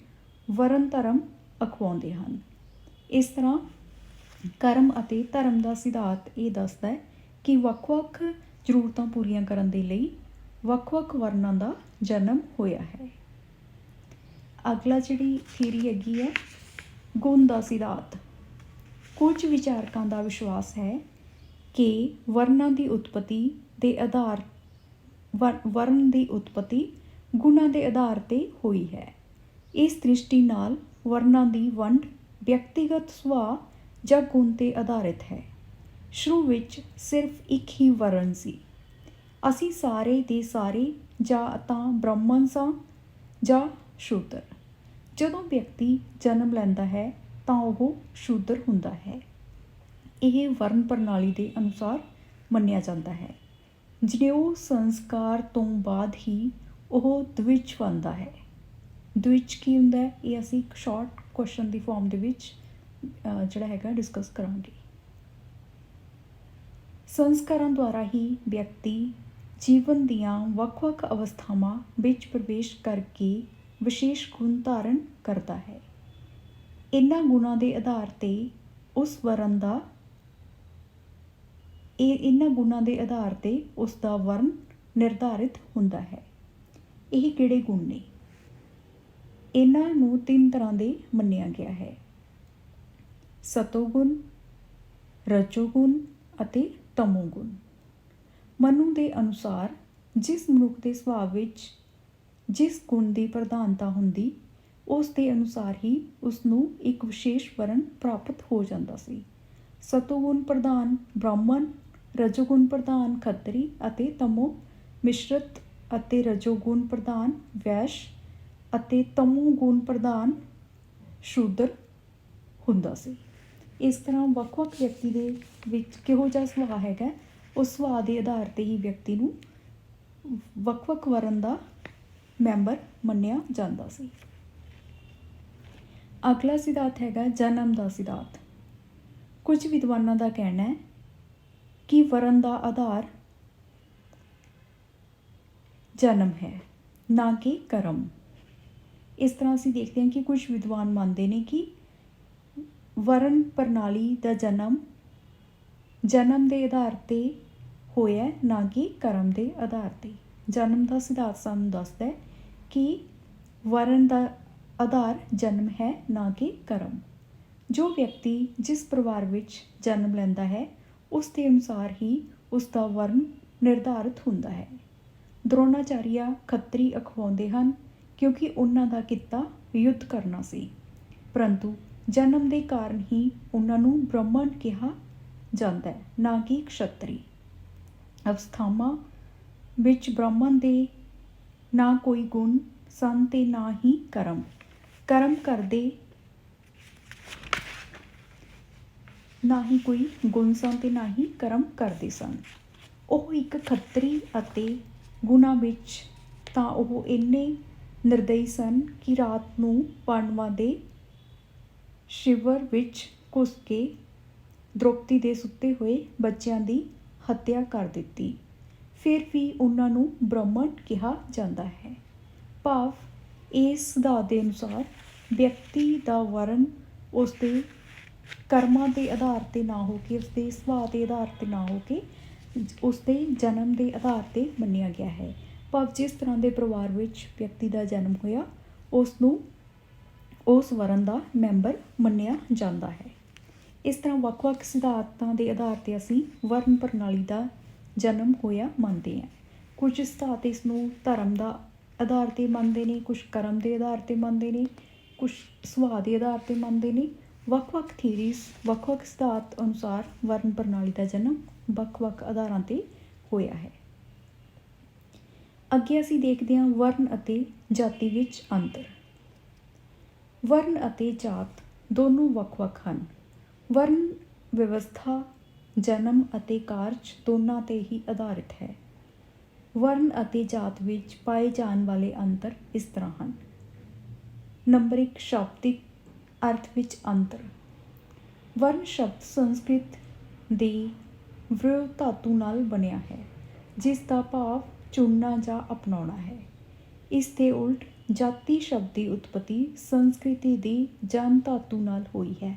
ਵਰਨ ਧਰਮ ਅਖਵਾਉਂਦੇ ਹਨ। ਇਸ ਤਰ੍ਹਾਂ ਕਰਮ ਅਤੇ ਧਰਮ ਦਾ ਸਿਧਾਂਤ ਇਹ ਦੱਸਦਾ ਹੈ ਕਿ ਵੱਖ-ਵੱਖ ਜ਼ਰੂਰਤਾਂ ਪੂਰੀਆਂ ਕਰਨ ਦੇ ਲਈ ਵੱਖ-ਵੱਖ ਵਰਨਾਂ ਦਾ ਜਨਮ ਹੋਇਆ ਹੈ। ਅਗਲਾ ਜਿਹੜੀ ਥਿਊਰੀ ਹੈਗੀ ਹੈ ਗੁਣ ਦਾ ਸਿਧਾਂਤ। ਕੁਝ ਵਿਚਾਰਕਾਂ ਦਾ ਵਿਸ਼ਵਾਸ ਹੈ ਕਿ ਵਰਨਾਂ ਦੀ ਉਤਪਤੀ ਗੁਣਾਂ ਦੇ ਆਧਾਰ 'ਤੇ ਹੋਈ ਹੈ। ਇਸ ਦ੍ਰਿਸ਼ਟੀ ਨਾਲ ਵਰਨਾਂ ਦੀ ਵੰਡ ਵਿਅਕਤੀਗਤ ਸੁਭਾਅ ਜਾਂ ਗੁਣ 'ਤੇ ਆਧਾਰਿਤ ਹੈ। ਸ਼ੁਰੂ ਵਿੱਚ ਸਿਰਫ ਇੱਕ ਹੀ ਵਰਨ ਸੀ। ਅਸੀਂ ਸਾਰੇ ਦੇ ਸਾਰੇ ਜਾਂ ਤਾਂ ਬ੍ਰਾਹਮਣ ਸਾਂ ਜਾਂ ਸ਼ੂਦਰ। ਜਦੋਂ ਵਿਅਕਤੀ ਜਨਮ ਲੈਂਦਾ ਹੈ ਤਾਂ ਉਹ ਸ਼ੂਦਰ ਹੁੰਦਾ ਹੈ। ਇਹ ਵਰਨ ਪ੍ਰਣਾਲੀ ਦੇ ਅਨੁਸਾਰ ਮੰਨਿਆ ਜਾਂਦਾ ਹੈ। ਜਨੇਊ ਸੰਸਕਾਰ ਤੋਂ ਬਾਅਦ ਹੀ ਉਹ ਦਵਿਜ ਬਣਦਾ ਹੈ। ਦਵਿਜ ਕੀ ਹੁੰਦਾ ਹੈ ਇਹ ਅਸੀਂ ਇੱਕ ਸ਼ਾਰਟ ਕੁਐਸਚਨ ਦੀ ਫਾਰਮ ਦੇ ਵਿੱਚ ਜਿਹੜਾ ਹੈਗਾ ਡਿਸਕਸ ਕਰਾਂਗੇ। ਸੰਸਕਾਰਾਂ ਦੁਆਰਾ ਹੀ ਵਿਅਕਤੀ ਜੀਵਨ ਦੀਆਂ ਵੱਖ-ਵੱਖ ਅਵਸਥਾਵਾਂ ਵਿੱਚ ਪ੍ਰਵੇਸ਼ ਕਰਕੇ ਵਿਸ਼ੇਸ਼ ਗੁਣ ਧਾਰਨ ਕਰਦਾ ਹੈ। ਇਹਨਾਂ ਗੁਣਾਂ ਦੇ ਆਧਾਰ 'ਤੇ ਉਸ ਦਾ ਵਰਨ ਨਿਰਧਾਰਿਤ ਹੁੰਦਾ ਹੈ। ਇਹ ਕਿਹੜੇ ਗੁਣ ਨੇ? ਇਹਨਾਂ ਨੂੰ 3 ਤਰ੍ਹਾਂ ਦੇ ਮੰਨਿਆ ਗਿਆ ਹੈ: ਸਤੋਗੁਣ, ਰਜੋਗੁਣ ਅਤੇ ਤਮੋਗੁਣ। ਮਨੂ ਦੇ ਅਨੁਸਾਰ ਜਿਸ ਮਨੁੱਖ ਦੇ ਸੁਭਾਅ ਵਿੱਚ ਜਿਸ ਗੁਣ ਦੀ ਪ੍ਰਧਾਨਤਾ ਹੁੰਦੀ ਉਸ ਦੇ ਅਨੁਸਾਰ ਹੀ ਉਸ ਨੂੰ ਇੱਕ ਵਿਸ਼ੇਸ਼ ਵਰਨ ਪ੍ਰਾਪਤ ਹੋ ਜਾਂਦਾ ਸੀ। ਸਤੋਗੁਣ ਪ੍ਰਧਾਨ ਬ੍ਰਾਹਮਣ, ਰਜੋਗੁਣ ਪ੍ਰਧਾਨ ਖੱਤਰੀ ਅਤੇ ਤਮੋ ਮਿਸ਼ਰਤ ਅਤੇ ਰਜੋਗੁਣ ਪ੍ਰਧਾਨ ਵੈਸ਼ ਅਤੇ ਤਮੋਗੁਣ ਪ੍ਰਧਾਨ ਸ਼ੂਦਰ ਹੁੰਦਾ ਸੀ। ਇਸ ਤਰ੍ਹਾਂ ਵੱਖ-ਵੱਖ ਵਿਅਕਤੀ ਦੇ ਵਿੱਚ ਕਿਹੋ ਜਿਹਾ ਸੁਭਾਅ ਹੈਗਾ ਉਸ ਸੁਭਾਅ ਦੇ ਆਧਾਰ 'ਤੇ ਹੀ ਵਿਅਕਤੀ ਨੂੰ ਵੱਖ-ਵੱਖ ਵਰਨ ਦਾ ਮੈਂਬਰ ਮੰਨਿਆ ਜਾਂਦਾ ਸੀ। ਅਗਲਾ ਸਿਧਾਂਤ ਹੈਗਾ ਜਨਮ ਦਾ ਸਿਧਾਂਤ। ਕੁਝ ਵਿਦਵਾਨਾਂ ਦਾ ਕਹਿਣਾ ਹੈ ਕਿ ਵਰਨ ਦਾ ਆਧਾਰ ਜਨਮ ਹੈ, ਨਾ ਕਿ ਕਰਮ। ਇਸ ਤਰ੍ਹਾਂ ਅਸੀਂ ਦੇਖਦੇ ਹਾਂ ਕਿ ਕੁਝ ਵਿਦਵਾਨ ਮੰਨਦੇ ਨੇ ਕਿ ਵਰਨ ਪ੍ਰਣਾਲੀ ਦਾ ਜਨਮ ਦੇ ਆਧਾਰ 'ਤੇ ਹੋਇਆ, ਨਾ ਕਿ ਕਰਮ ਦੇ ਆਧਾਰ 'ਤੇ। ਜਨਮ ਦਾ ਸਿਧਾਂਤ ਸਾਨੂੰ ਦੱਸਦਾ ਹੈ ਕਿ ਵਰਨ ਦਾ ਆਧਾਰ ਜਨਮ ਹੈ, ਨਾ ਕਿ ਕਰਮ। ਜੋ ਵਿਅਕਤੀ ਜਿਸ ਪਰਿਵਾਰ ਵਿੱਚ ਜਨਮ ਲੈਂਦਾ ਹੈ ਉਸ ਦੇ ਅਨੁਸਾਰ ਹੀ ਉਸ ਦਾ ਵਰਨ ਨਿਰਧਾਰਿਤ ਹੁੰਦਾ ਹੈ। ਦਰੋਣਾਚਾਰੀਆ ਖੱਤਰੀ ਅਖਵਾਉਂਦੇ ਹਨ ਕਿਉਂਕਿ ਉਹਨਾਂ ਦਾ ਕਿੱਤਾ ਯੁੱਧ ਕਰਨਾ ਸੀ, ਪਰੰਤੂ ਜਨਮ ਦੇ ਕਾਰਨ ਹੀ ਉਹਨਾਂ ਨੂੰ ਬ੍ਰਾਹਮਣ ਕਿਹਾ ਜਾਂਦਾ ਹੈ, ਨਾ ਕਿ ਕਸ਼ੱਤਰੀ। ਅਵਸਥਾਵਾਂ ਵਿੱਚ ਬ੍ਰਾਹਮਣ ਦੇ ਨਾ ਕੋਈ ਗੁਣ ਸਨ ਤੇ ਨਾ ਹੀ ਕਰਮ ਕਰਦੇ, ਨਾ ਹੀ ਕੋਈ ਗੁਣ ਸਨ ਤੇ ਨਾ ਹੀ ਕਰਮ ਕਰਦੇ ਸਨ। ਉਹ ਇੱਕ ਖੱਤਰੀ ਅਤੇ ਗੁਣਾਂ ਵਿੱਚ ਤਾਂ ਉਹ ਇੰਨੇ ਨਿਰਦਈ ਸਨ ਕਿ ਰਾਤ ਨੂੰ ਪਾਂਡਵਾਂ ਦੇ ਸ਼ਿਵਰ ਵਿੱਚ ਘੁਸ ਕੇ ਦ੍ਰੋਪਦੀ ਦੇ ਸੁੱਤੇ ਹੋਏ ਬੱਚਿਆਂ ਦੀ ਹੱਤਿਆ ਕਰ ਦਿੱਤੀ। ਫਿਰ ਵੀ ਉਹਨਾਂ ਨੂੰ ਬ੍ਰਾਹਮਣ ਕਿਹਾ ਜਾਂਦਾ ਹੈ। ਭਾਵ ਇਸ ਸਿਧਾਂਤ ਦੇ ਅਨੁਸਾਰ ਵਿਅਕਤੀ ਦਾ ਵਰਨ ਉਸਦੇ ਕਰਮਾਂ ਦੇ ਆਧਾਰ 'ਤੇ ਨਾ ਹੋ ਕੇ, ਉਸਦੇ ਸੁਭਾਅ ਦੇ ਆਧਾਰ 'ਤੇ ਨਾ ਹੋ ਕੇ, ਉਸਦੇ ਜਨਮ ਦੇ ਆਧਾਰ 'ਤੇ ਮੰਨਿਆ ਗਿਆ ਹੈ। ਭਾਵ ਜਿਸ ਤਰ੍ਹਾਂ ਦੇ ਪਰਿਵਾਰ ਵਿੱਚ ਵਿਅਕਤੀ ਦਾ ਜਨਮ ਹੋਇਆ ਉਸ ਨੂੰ ਉਸ ਵਰਨ ਦਾ ਮੈਂਬਰ ਮੰਨਿਆ ਜਾਂਦਾ ਹੈ। ਇਸ ਤਰ੍ਹਾਂ ਵੱਖ-ਵੱਖ ਸਿਧਾਂਤਾਂ ਦੇ ਆਧਾਰ 'ਤੇ ਅਸੀਂ ਵਰਨ ਪ੍ਰਣਾਲੀ ਦਾ ਜਨਮ ਹੋਇਆ ਮੰਨਦੇ ਹਾਂ। ਕੁਝ ਸਿਧਾਂਤ ਇਸ ਨੂੰ ਧਰਮ ਦਾ ਆਧਾਰ 'ਤੇ ਮੰਨਦੇ ਨੇ, ਕੁਝ ਕਰਮ ਦੇ ਆਧਾਰ 'ਤੇ ਮੰਨਦੇ ਨੇ, ਕੁਝ ਸੁਭਾਅ ਦੇ ਆਧਾਰ 'ਤੇ ਮੰਨਦੇ ਨੇ। ਵੱਖ-ਵੱਖ ਥੀਰੀਜ਼, ਵੱਖ-ਵੱਖ ਸਿਧਾਂਤ ਅਨੁਸਾਰ ਵਰਨ ਪ੍ਰਣਾਲੀ ਦਾ ਜਨਮ ਵੱਖ-ਵੱਖ ਆਧਾਰਾਂ 'ਤੇ ਹੋਇਆ ਹੈ। ਅੱਗੇ ਅਸੀਂ ਦੇਖਦੇ ਹਾਂ ਵਰਨ ਅਤੇ ਜਾਤੀ ਵਿੱਚ ਅੰਤਰ। ਵਰਨ ਅਤੇ ਜਾਤ ਦੋਨੋਂ ਵੱਖ-ਵੱਖ ਹਨ। ਵਰਨ ਵਿਵਸਥਾ ਜਨਮ ਅਤੇ ਕਾਰਜ ਦੋਨਾਂ 'ਤੇ ਹੀ ਆਧਾਰਿਤ ਹੈ। ਵਰਨ ਅਤੇ ਜਾਤ ਵਿੱਚ ਪਾਏ ਜਾਣ ਵਾਲੇ ਅੰਤਰ ਇਸ ਤਰ੍ਹਾਂ ਹਨ। ਨੰਬਰ 1, ਸ਼ਾਬਦਿਕ ਅਰਥ ਵਿੱਚ ਅੰਤਰ। ਵਰਨ ਸ਼ਬਦ ਸੰਸਕ੍ਰਿਤ ਦੀ ਵ੍ਰਿ ਧਾਤੂ ਨਾਲ ਬਣਿਆ ਹੈ, ਜਿਸ ਦਾ ਭਾਵ ਚੁਣਨਾ ਜਾਂ ਅਪਣਾਉਣਾ ਹੈ। ਇਸ ਦੇ ਉਲਟ ਜਾਤੀ ਸ਼ਬਦ ਦੀ ਉਤਪਤੀ ਸੰਸਕ੍ਰਿਤੀ ਦੀ ਜਨ ਧਾਤੂ ਨਾਲ ਹੋਈ ਹੈ,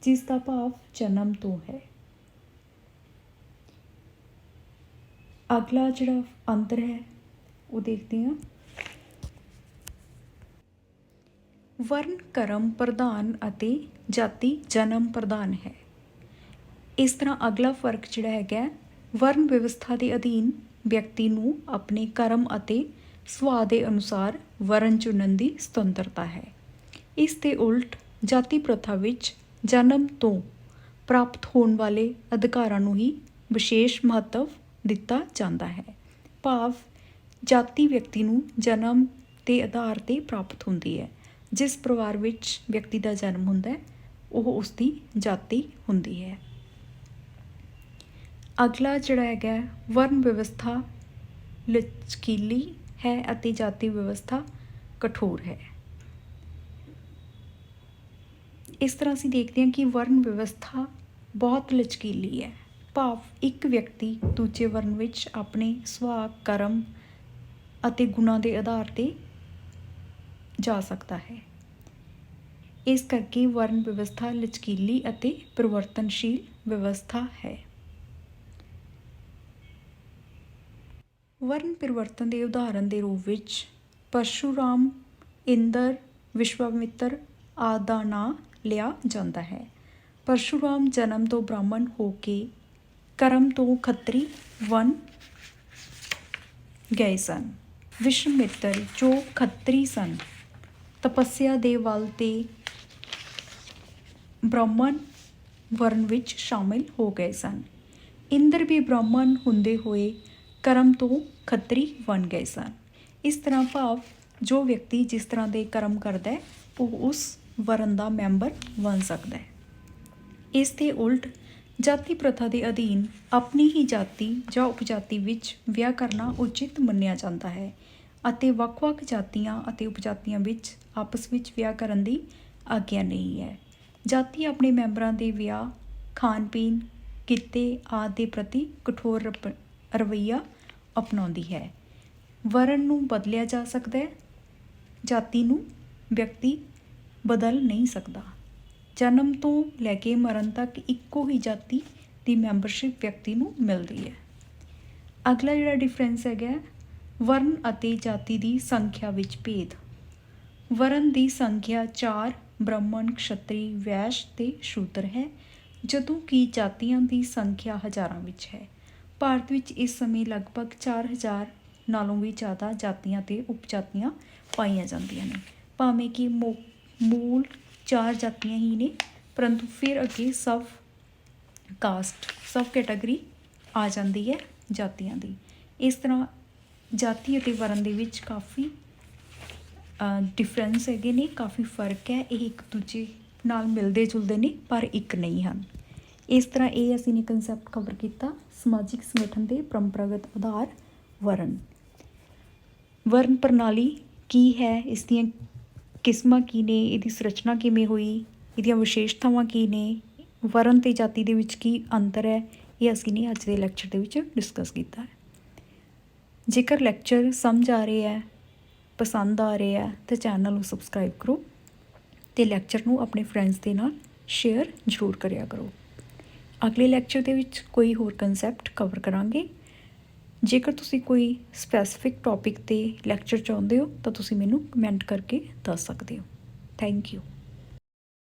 ਜਿਸ ਦਾ ਭਾਵ ਜਨਮ ਤੋਂ ਹੈ। ਅਗਲਾ ਜਿਹੜਾ ਅੰਤਰ ਹੈ ਉਹ ਦੇਖਦੇ ਹਾਂ। ਵਰਨ ਕਰਮ ਪ੍ਰਧਾਨ ਅਤੇ ਜਾਤੀ ਜਨਮ ਪ੍ਰਧਾਨ ਹੈ। ਇਸ ਤਰ੍ਹਾਂ ਅਗਲਾ ਫਰਕ ਜਿਹੜਾ ਹੈਗਾ, ਵਰਨ ਵਿਵਸਥਾ ਦੇ ਅਧੀਨ ਵਿਅਕਤੀ ਨੂੰ ਆਪਣੇ ਕਰਮ ਅਤੇ ਸੁਭਾਅ ਦੇ ਅਨੁਸਾਰ ਵਰਨ ਚੁਣਨ ਦੀ ਸੁਤੰਤਰਤਾ ਹੈ। ਇਸ ਦੇ ਉਲਟ ਜਾਤੀ ਪ੍ਰਥਾ ਵਿੱਚ ਜਨਮ ਤੋਂ ਪ੍ਰਾਪਤ ਹੋਣ ਵਾਲੇ ਅਧਿਕਾਰਾਂ ਨੂੰ ਹੀ ਵਿਸ਼ੇਸ਼ ਮਹੱਤਵ ਦਿੱਤਾ ਜਾਂਦਾ ਹੈ। ਭਾਵ ਜਾਤੀ ਵਿਅਕਤੀ ਨੂੰ ਜਨਮ ਦੇ ਆਧਾਰ 'ਤੇ ਪ੍ਰਾਪਤ ਹੁੰਦੀ ਹੈ। ਜਿਸ ਪਰਿਵਾਰ ਵਿੱਚ ਵਿਅਕਤੀ ਦਾ ਜਨਮ ਹੁੰਦਾ ਹੈ ਉਹ ਉਸਦੀ ਜਾਤੀ ਹੁੰਦੀ ਹੈ। ਅਗਲਾ ਜਿਹੜਾ ਹੈਗਾ, ਵਰਨ ਵਿਵਸਥਾ ਲਚਕੀਲੀ ਹੈ ਅਤੇ ਜਾਤੀ ਵਿਵਸਥਾ ਕਠੋਰ ਹੈ। ਇਸ ਤਰ੍ਹਾਂ ਅਸੀਂ ਦੇਖਦੇ ਹਾਂ ਕਿ ਵਰਨ ਵਿਵਸਥਾ ਬਹੁਤ ਲਚਕੀਲੀ ਹੈ। ਭਾਵ ਇੱਕ ਵਿਅਕਤੀ ਦੂਜੇ ਵਰਨ ਵਿੱਚ ਆਪਣੇ ਸੁਭਾਅ, ਕਰਮ ਅਤੇ ਗੁਣਾਂ ਦੇ ਆਧਾਰ 'ਤੇ ਜਾ ਸਕਦਾ ਹੈ। ਇਸ ਕਰਕੇ ਵਰਨ ਵਿਵਸਥਾ ਲਚਕੀਲੀ ਅਤੇ ਪਰਿਵਰਤਨਸ਼ੀਲ ਵਿਵਸਥਾ ਹੈ। ਵਰਨ ਪਰਿਵਰਤਨ ਦੇ ਉਦਾਹਰਨ ਦੇ ਰੂਪ ਵਿੱਚ ਪਰਸ਼ੂਰਾਮ, ਇੰਦਰ, ਵਿਸ਼ਵਾਮਿੱਤਰ ਆਦਿ ਦਾ ਨਾਂ ਲਿਆ ਜਾਂਦਾ ਹੈ। ਪਰਸ਼ੂਰਾਮ ਜਨਮ ਤੋਂ ਬ੍ਰਾਹਮਣ ਹੋ ਕੇ ਕਰਮ ਤੋਂ ਖੱਤਰੀ ਬਣ ਗਏ ਸਨ। ਵਿਸ਼ਵਾਮਿੱਤਰ ਜੋ ਖੱਤਰੀ ਸਨ, ਤਪੱਸਿਆ ਦੇ ਬਲ 'ਤੇ ਬ੍ਰਾਹਮਣ ਵਰਨ ਵਿੱਚ ਸ਼ਾਮਿਲ ਹੋ ਗਏ ਸਨ। ਇੰਦਰ ਵੀ ਬ੍ਰਾਹਮਣ ਹੁੰਦੇ ਹੋਏ ਕਰਮ ਤੋਂ ਖੱਤਰੀ ਬਣ ਗਏ ਸਨ। ਇਸ ਤਰ੍ਹਾਂ ਭਾਵ ਜੋ ਵਿਅਕਤੀ ਜਿਸ ਤਰ੍ਹਾਂ ਦੇ ਕਰਮ ਕਰਦਾ ਹੈ ਉਹ ਉਸ ਵਰਨ ਦਾ ਮੈਂਬਰ ਬਣ ਸਕਦਾ ਹੈ। ਇਸ ਦੇ ਉਲਟ ਜਾਤੀ ਪ੍ਰਥਾ ਦੇ ਅਧੀਨ ਆਪਣੀ ਹੀ ਜਾਤੀ ਜਾਂ ਉਪਜਾਤੀ ਵਿੱਚ ਵਿਆਹ ਕਰਨਾ ਉਚਿਤ ਮੰਨਿਆ ਜਾਂਦਾ ਹੈ ਅਤੇ ਵੱਖ-ਵੱਖ ਜਾਤੀਆਂ ਅਤੇ ਉਪਜਾਤੀਆਂ ਵਿੱਚ ਆਪਸ ਵਿੱਚ ਵਿਆਹ ਕਰਨ ਦੀ ਆਗਿਆ ਨਹੀਂ ਹੈ। ਜਾਤੀ ਆਪਣੇ ਮੈਂਬਰਾਂ ਦੇ ਵਿਆਹ, ਖਾਣ ਪੀਣ, ਕਿੱਤੇ ਆਦਿ ਦੇ ਪ੍ਰਤੀ ਕਠੋਰ ਰਵੱਈਆ ਅਪਣਾਉਂਦੀ ਹੈ। ਵਰਨ ਨੂੰ ਬਦਲਿਆ ਜਾ ਸਕਦਾ ਹੈ, ਜਾਤੀ ਨੂੰ ਵਿਅਕਤੀ ਬਦਲ ਨਹੀਂ ਸਕਦਾ। ਜਨਮ ਤੋਂ ਲੈ ਕੇ ਮਰਨ ਤੱਕ ਇੱਕੋ ਹੀ ਜਾਤੀ ਦੀ ਮੈਂਬਰਸ਼ਿਪ ਵਿਅਕਤੀ ਨੂੰ ਮਿਲਦੀ ਹੈ। ਅਗਲਾ ਜਿਹੜਾ ਡਿਫਰੈਂਸ ਹੈਗਾ, ਵਰਨ ਅਤੇ ਜਾਤੀ ਦੀ ਸੰਖਿਆ ਵਿੱਚ ਭੇਦ। ਵਰਨ ਦੀ ਸੰਖਿਆ 4 ਬ੍ਰਾਹਮਣ, ਕਸ਼ੱਤਰੀ, ਵੈਸ਼ ਤੇ ਸ਼ੂਦਰ ਹੈ, ਜਦੋਂ ਕਿ ਜਾਤੀਆਂ ਦੀ ਸੰਖਿਆ ਹਜ਼ਾਰਾਂ ਵਿੱਚ ਹੈ। ਭਾਰਤ ਵਿੱਚ ਇਸ ਸਮੇਂ ਲਗਭਗ 4000 ਨਾਲੋਂ ਵੀ ਜ਼ਿਆਦਾ ਜਾਤੀਆਂ ਅਤੇ ਉਪਜਾਤੀਆਂ ਪਾਈਆਂ ਜਾਂਦੀਆਂ ਨੇ। ਭਾਵੇਂ ਕਿ ਮੂਲ 4 ਜਾਤੀਆਂ ਹੀ ਨੇ, ਪਰੰਤੂ ਫਿਰ ਅੱਗੇ ਸਬ ਕੈਟਾਗਰੀ ਆ ਜਾਂਦੀ ਹੈ ਜਾਤੀਆਂ ਦੀ। ਇਸ ਤਰ੍ਹਾਂ ਜਾਤੀ ਅਤੇ ਵਰਨ ਦੇ ਵਿੱਚ ਕਾਫੀ ਡਿਫਰੈਂਸ ਹੈਗੇ ਨੇ, ਕਾਫੀ ਫਰਕ ਹੈ। ਇਹ ਇੱਕ ਦੂਜੇ ਨਾਲ ਮਿਲਦੇ ਜੁਲਦੇ ਨੇ ਪਰ ਇੱਕ ਨਹੀਂ ਹਨ। ਇਸ ਤਰ੍ਹਾਂ ਇਹ ਅਸੀਂ ਨੇ ਕੰਸੈਪਟ ਕਵਰ ਕੀਤਾ ਸਮਾਜਿਕ ਸੰਗਠਨ ਦੇ ਪਰੰਪਰਾਗਤ ਆਧਾਰ ਵਰਨ ਪ੍ਰਣਾਲੀ ਕੀ ਹੈ, ਇਸ ਦੀਆਂ ਕਿਸਮਾਂ ਕੀ ਨੇ, ਇਹਦੀ ਸੰਰਚਨਾ ਕਿਵੇਂ ਹੋਈ, ਇਹਦੀਆਂ ਵਿਸ਼ੇਸ਼ਤਾਵਾਂ ਕੀ ਨੇ, ਵਰਨ ਅਤੇ ਜਾਤੀ ਦੇ ਵਿੱਚ ਕੀ ਅੰਤਰ ਹੈ, ਇਹ ਅਸੀਂ ਨੇ ਅੱਜ ਦੇ ਲੈਕਚਰ ਦੇ ਵਿੱਚ ਡਿਸਕਸ ਕੀਤਾ ਹੈ। ਜੇਕਰ ਲੈਕਚਰ ਸਮਝ ਆ ਰਿਹਾ ਹੈ, ਪਸੰਦ ਆ ਰਿਹਾ ਹੈ ਤਾਂ ਚੈਨਲ ਨੂੰ ਸਬਸਕ੍ਰਾਈਬ ਕਰੋ ਅਤੇ ਲੈਕਚਰ ਨੂੰ ਆਪਣੇ ਫਰੈਂਡਸ ਦੇ ਨਾਲ ਸ਼ੇਅਰ ਜ਼ਰੂਰ ਕਰਿਆ ਕਰੋ। ਅਗਲੇ ਲੈਕਚਰ ਦੇ ਵਿੱਚ ਕੋਈ ਹੋਰ ਕੰਸੈਪਟ ਕਵਰ ਕਰਾਂਗੇ। ਜੇਕਰ ਤੁਸੀਂ ਕੋਈ ਸਪੈਸੀਫਿਕ ਟੌਪਿਕ 'ਤੇ ਲੈਕਚਰ ਚਾਹੁੰਦੇ ਹੋ ਤਾਂ ਤੁਸੀਂ ਮੈਨੂੰ ਕਮੈਂਟ ਕਰਕੇ ਦੱਸ ਸਕਦੇ ਹੋ। Thank you.